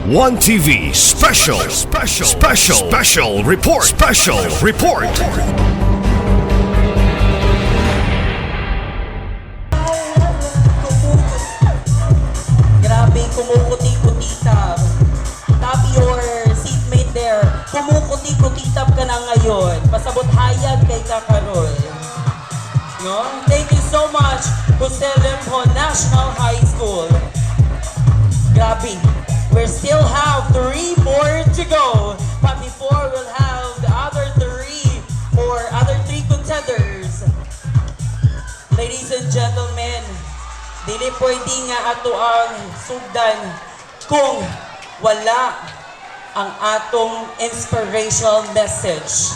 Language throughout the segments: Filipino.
One TV special report. Grabe, kumukuti-kutitab. Tap your seatmate there. Kumukuti-kutitab ka na ngayon. Pasabot hayag kay Kakarol. No? Thank you so much, Jose Limpo National High School. Grabe. We still have 3 more to go. But before, we'll have the other 3 contenders. Ladies and gentlemen, dili pwede nga ato ang sugdan kung wala ang atong inspirational message.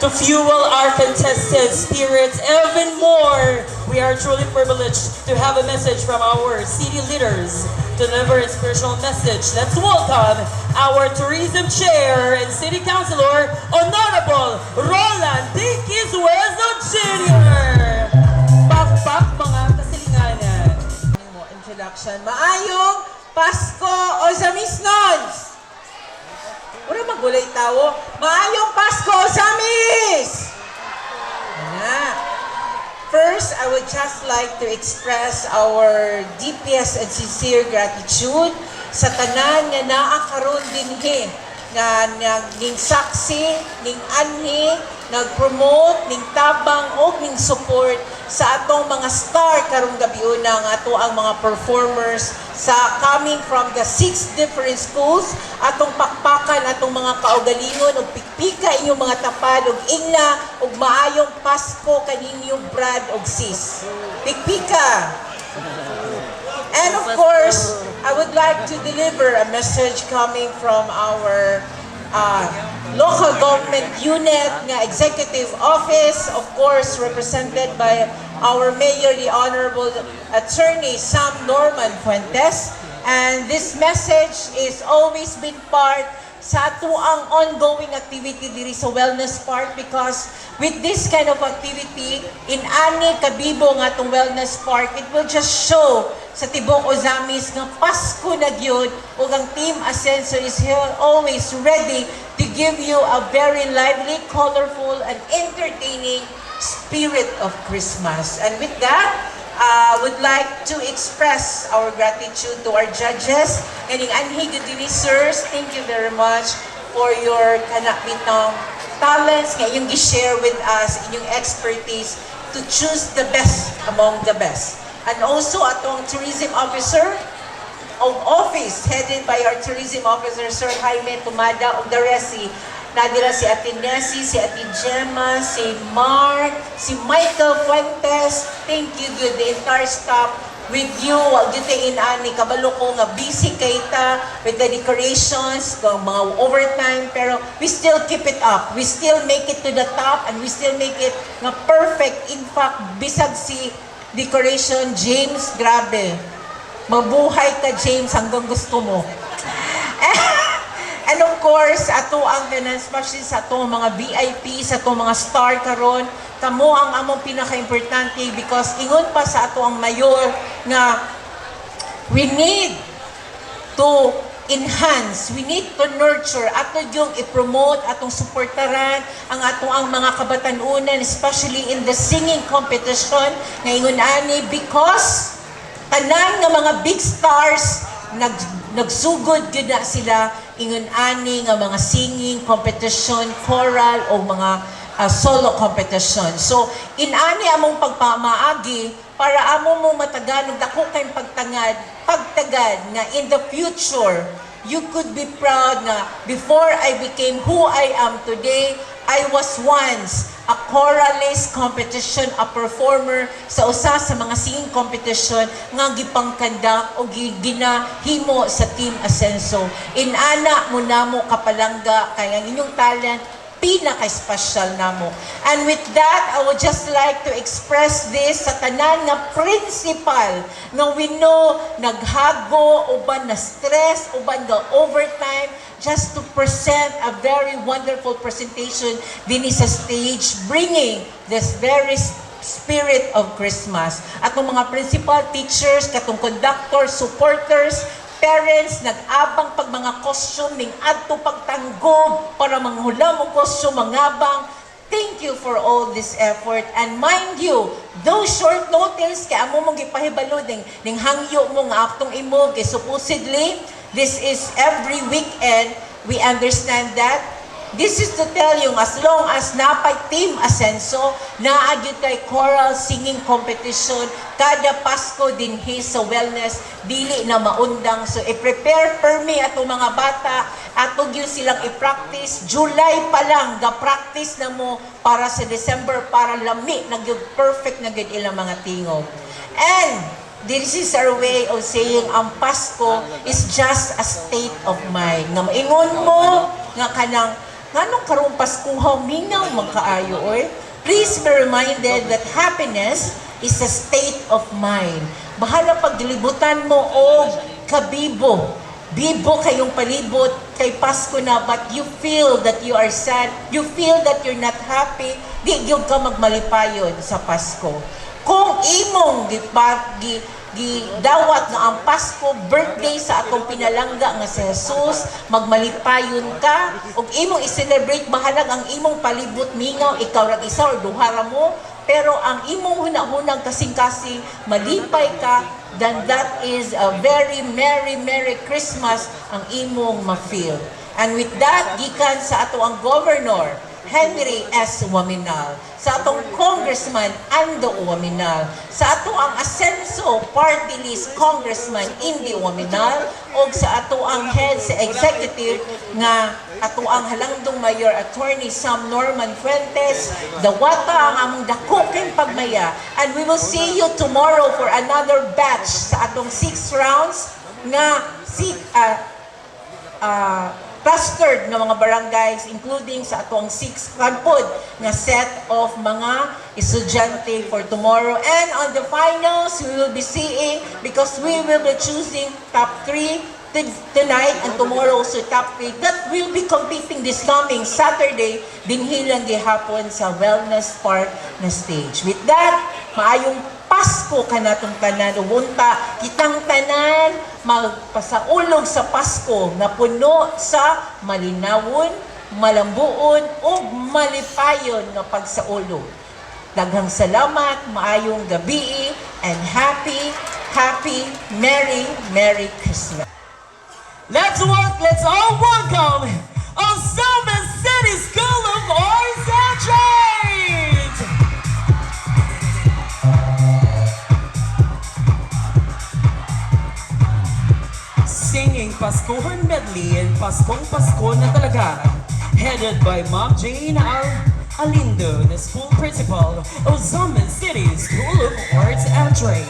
To fuel our contestant spirits even more, we are truly privileged to have a message from our city leaders to deliver inspirational message. Let's welcome our tourism chair and city councilor, Honorable Roland D. Quisuezo Jr. Pak mga kasilinganan. Introduction. Maayong Pasko o Zamisnons! Una magulay tawo. Maayong Pasko o Zamis! First, I would just like to express our deepest and sincere gratitude sa tanan nga naakaroon dinhi nga ning saksi, ning anhi, nag-promote, ning tabang o ning support sa atong mga star karong gabiuna nga ato ang mga performers sa coming from the 6 different schools, atong pakpakan atong mga kaugalingon ug pikpika inyong mga tapad ug ingna ug maayong Pasko kaninyong Brad ug sis. Pikpika. And of course, I would like to deliver a message coming from our local government unit nga executive office, of course represented by our Mayor, the Honorable Attorney Sam Norman Fuentes. And this message is always been part sa ato ang ongoing activity diri sa Wellness Park, because with this kind of activity, in ani kabibo nga itong Wellness Park, it will just show sa Tibok Ozamis nga Pasko na gyud ug ang Team Ascenso is here always ready to give you a very lively, colorful, and entertaining spirit of Christmas. And with that, would like to express our gratitude to our judges. Kaning anhi gudiri sirs, thank you very much for your kanakmitong talents nga inyong gi-share with us, inyong expertise to choose the best among the best. And also atong tourism officer of office headed by our tourism officer Sir Jaime Tumada of the Resi. Nadira si Ate Nessie, si Ate Gemma, si Mark, si Michael Fuentes. Thank you, good. The entire staff with you. Wag dito inani, kabalo ko nga busy kay ta with the decorations, mga overtime, pero we still keep it up. We still make it to the top and we still make it nga perfect. In fact, bisag si decoration, James, grabe. Mabuhay ka, James, hanggang gusto mo. And of course, ato ang especially sa ato mga VIP, sa ato mga star karon, kamo ang among pinaka-importante, because ingon pa sa ato ang mayor nga we need to enhance, we need to nurture, ato yung i-promote, atong suportaran ang ato ang mga kabatanunan, especially in the singing competition nga ingon ani, because tanan nga mga big stars nagsugod gyud na sila ingon ani nga mga singing competition, choral o mga solo competition. So inani among pagpamaagi para amo mo matagan og dako kay pagtagad nga in the future you could be proud na before I became who I am today, I was once a choralist competition, a performer sa usa sa mga singing competition nga gipangkandak o ginahimo sa Team Ascenso. Inana mo namo kapalangga kay ang inyong talent pinaka-special namo. And with that, I would just like to express this sa tanan nga principal nga we know naghago uban na stress uban nga overtime just to present a very wonderful presentation din sa stage, bringing this very spirit of Christmas. Atong mga principal, teachers, katong conductors, supporters, parents nag-abang pag mga costume ning adto pagtanggob para manghula mo costume mangabang. Thank you for all this effort. And mind you, those short notice, kaya mo mong gipahibalo, ning hangyo mo nga aktong imo, kay supposedly, this is every weekend, we understand that. This is to tell you, as long as napay Team Asenso, naagyo kay choral singing competition, kada Pasko din sa wellness, dili na maundang. So, i-prepare per me ato mga bata, atog yun silang i-practice. July pa lang, ga-practice na mo para sa December, para lami, perfect na gud ilang mga tingog. And, this is our way of saying, ang Pasko is just a state of mind. Nga maingon mo, nga kanang, nganong karong Paskuhaw, minaw magkaayo, oy. Please be reminded that happiness is a state of mind. Bahala paglibutan mo o kabibo. Bibo kayong palibot kay Pasko na, but you feel that you are sad, you feel that you're not happy, di yung ka magmalipayon sa Pasko. Kung imong gidawat nga ang Pasko, birthday sa atong pinalangga nga si Jesus, magmalipayon ka, ug imong i-celebrate, bahalag ang imong palibot mingaw, ikaw rag isa or duhara mo, pero ang imong hunahunang kasing-kasing, malipay ka, then that is a very Merry Christmas ang imong ma-feel. And with that, gikan sa ato ang Governor, Henry S. Waminal, sa atong Congressman Ando Waminal, sa ato ang Asenso Party List Congressman Indy Waminal, o sa ato ang head sa executive nga ato ang halangdong Mayor Attorney Sam Norman Fuentes, dawata ang among dakuking pagmaya, and we will see you tomorrow for another batch sa atong 6 rounds nga clustered na mga barangays, including sa atong 6 kadpod nga set of mga estudyante for tomorrow. And on the finals, we will be seeing, because we will be choosing top 3 tonight and tomorrow also top 3 that will be competing this coming Saturday dinhilan gihapon sa Wellness Park na stage. With that, maayong Pasko kanatong tanan, ubunta kitang tanan magpasaulog sa Pasko na puno sa malinawon, malambuon ug malipayon nga pagsaulog. Daghang salamat, maayong gabi, and happy Merry Christmas. Let's work, let's all welcome Ozoma City School of Arts and Trade! Singing Paskuhan Medley and Paskong Pasko na talaga, headed by Ma'am Jane Alindo, the school principal of Ozoma City School of Arts and Trade.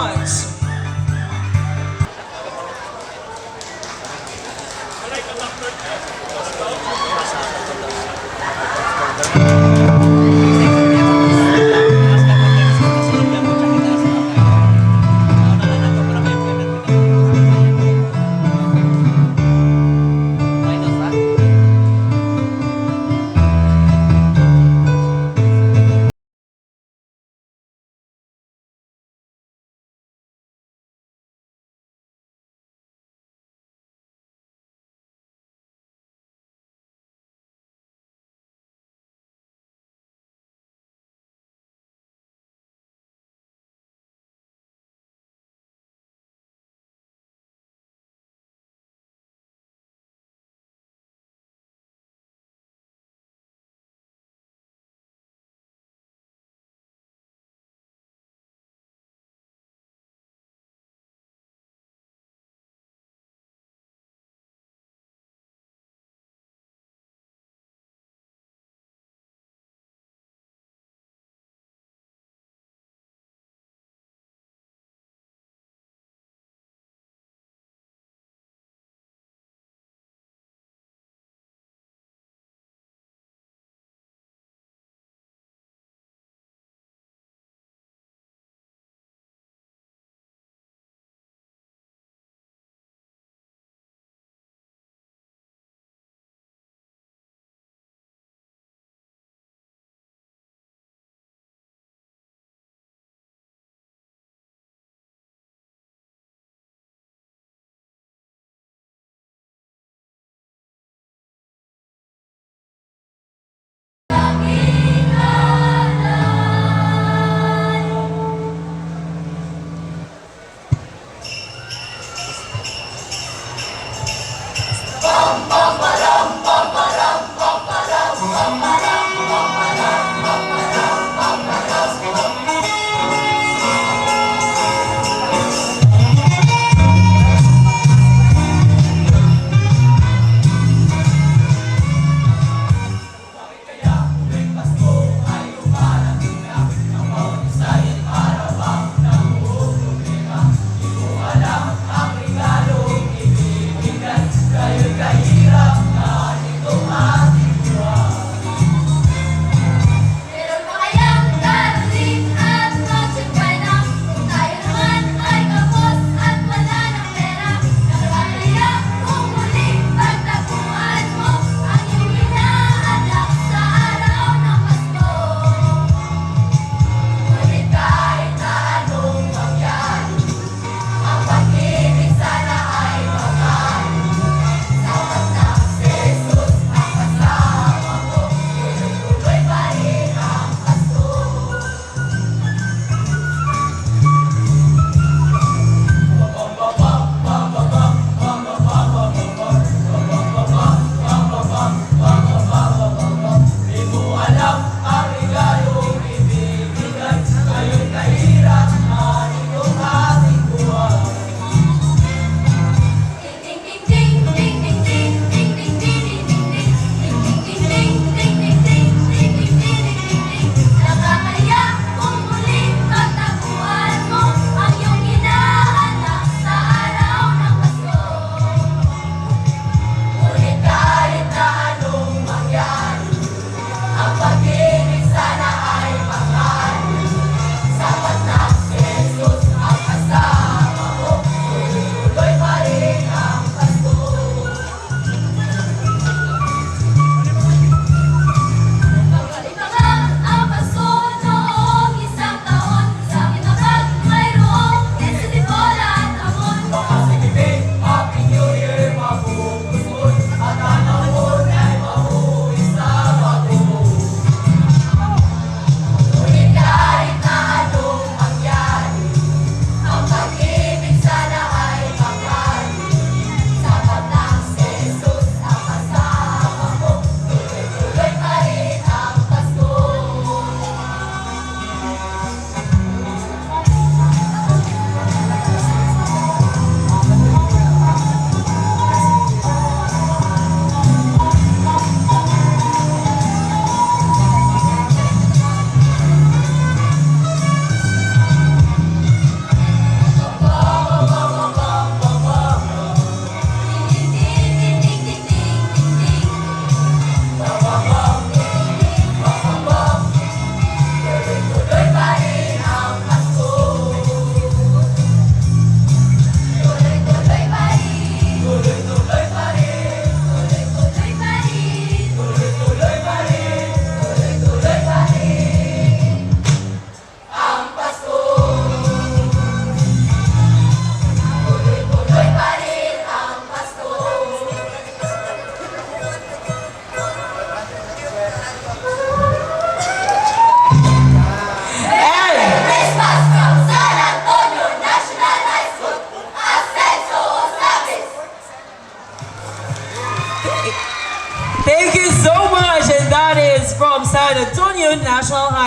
much.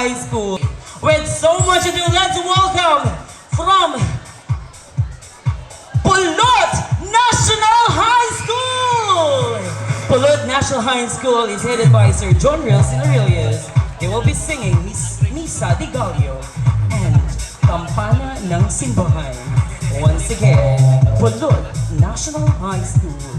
High School. With so much ado, let's welcome from Pulot National High School! Pulot National High School is headed by Sir John Real Sinarilias. They will be singing Misa de Gallo and Kampana ng Simbahan. Once again, Pulot National High School.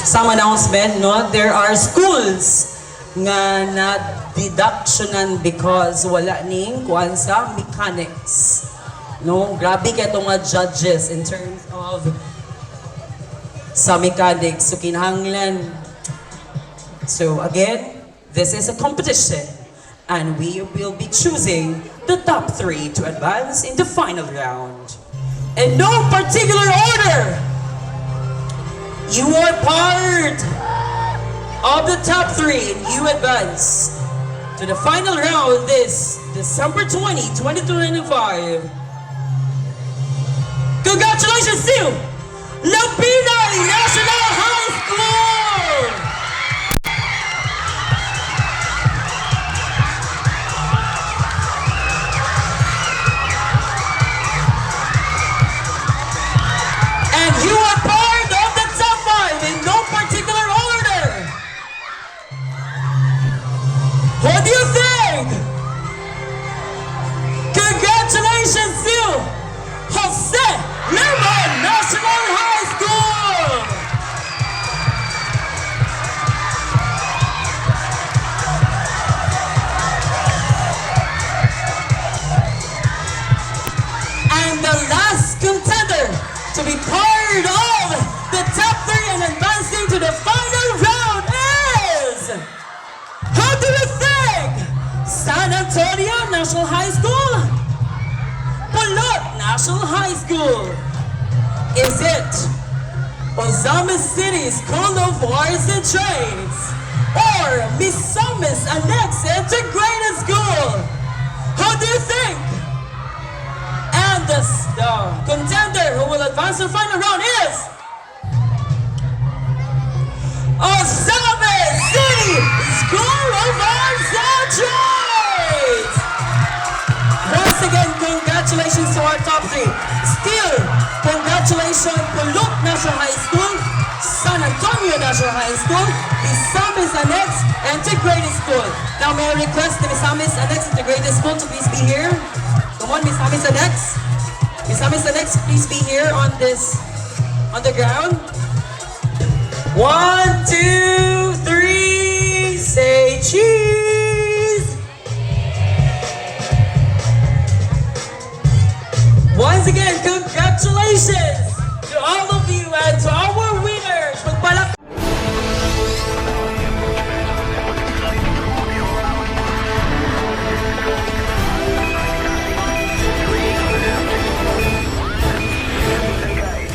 Some announcement, no? There are schools nga na deductionan because wala ning kuan sa mechanics. No, grabe kay itong mga judges in terms of sa mechanics. So kinahanglan. So again, this is a competition and we will be choosing the top 3 to advance in the final round. In no particular order, you are part of the top 3 and you advance to the final round this December 20, 2025. Congratulations to Lapinay National High School! And you are part of the top 5 in no particular order. What do you think? Congratulations to Jose Limon National High School! And the last contender to be part of the top 3 and advancing to the final round is... Who do you think? San Antonio National High School? Pulot National High School? Is it Ozamis City School of Arts and Trades? Or Misamis Annex Integrated School? Who do you think? And the contender who will advance to the final round is Ozamis City School of Arts and Trades! Once again, congratulations to our top 3. Still, congratulations Pulot National High School, San Antonio National High School, Misamis Annex Integrated School. Now may I request the Misamis Annex Integrated School to please be here. Come on, Misamis Annex. Misamis Annex, please be here on the ground. 1, 2, 3, say cheese! Once again, congratulations